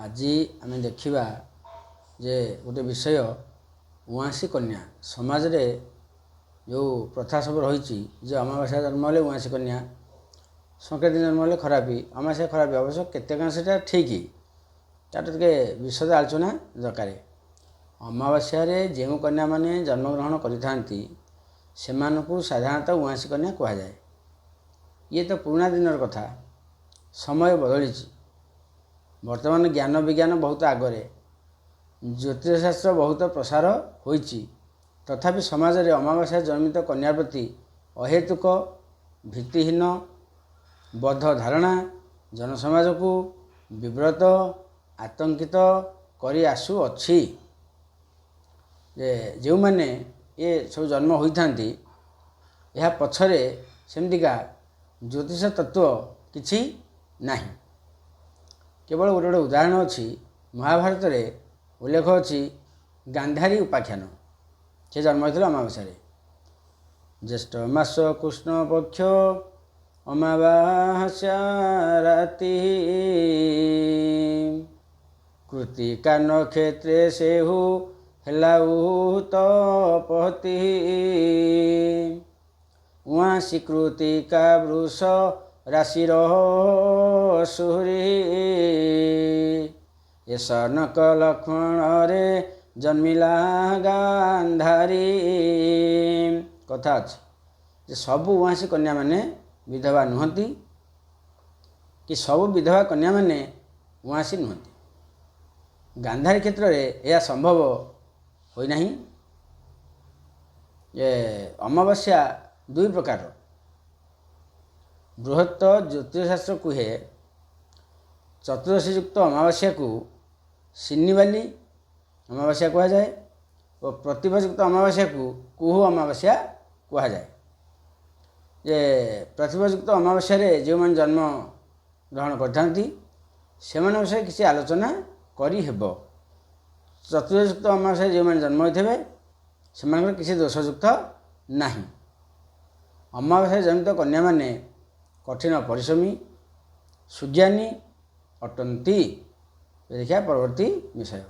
आज आम देखा जे गोटे विषय उआसी कन्या समाज रे जो प्रथा सब रही जो अमावास्या जन्म हेले उआसी कन्या संक्रांति जन्म हेले खरापी अमावास्या खरापी अवश्य केते ठीक टे विशद आलोचना दरकार। अमावास्या जो कन्या माने जन्मग्रहण करिथांती सेमानकु साधारणतः उआसी कन्या कहा जाए। ये तो पुराना दिनर कथा, समय बदली। वर्तमान ज्ञान विज्ञान बहुत आगरे, ज्योतिषशास्त्र बहुत प्रसार होइछि, तथापि समाज रे अमावास्या जन्मित कन्या प्रति अहेतुक भित्तिहीन बद्ध धारणा जनसमाज को विव्रत आतंकित करी आसु अछि। जो माने ये सब जन्म होइथांती यह पछरे सेमतिका ज्योतिष तत्व किछि नाही। केवल गोटे गोटे उदाहरण अच्छी महाभारत रे उल्लेख अच्छी गांधारी उपाख्यान से जन्म होता अमावास्या। ज्येष्ठ मास कृष्ण पक्ष अमावास्या राति कृतिका नक्षत्रे सेहु तपति उआसी कृतिका वृष राशि सुहरी ये सनक लक्ष्मण रे जन्मिला गांधारी। कथा अच्छे सबू उआसी कन्या माने विधवा नुहति कि सबू विधवा कन्या माने उआसी नुहति। गांधारी क्षेत्र में यह संभव होई नहीं। ये अमावास्या दुई प्रकार। बृहत ज्योतिषशास्त्र कहे चतुर्दशी युक्त अमावास्या को सिन्निबाली अमावास्या कहा जाए और प्रतिभा युक्त अमावास्या को कुहू अमावास्या कहा जाए। जे प्रतिभा युक्त अमावास्या रे जो मन जन्म ग्रहण करथांती सेमान विषय किसी आलोचना करी हेबो। चतुर्दशी युक्त अमावास्या जो मन जन्म होइथबे सेमान किसी दोषयुक्त नहीं। अमावास्या जन्मित कन्या माने कठिन परिश्रमी सुज्ञानी अटंती। देखिए परवर्ती विषय।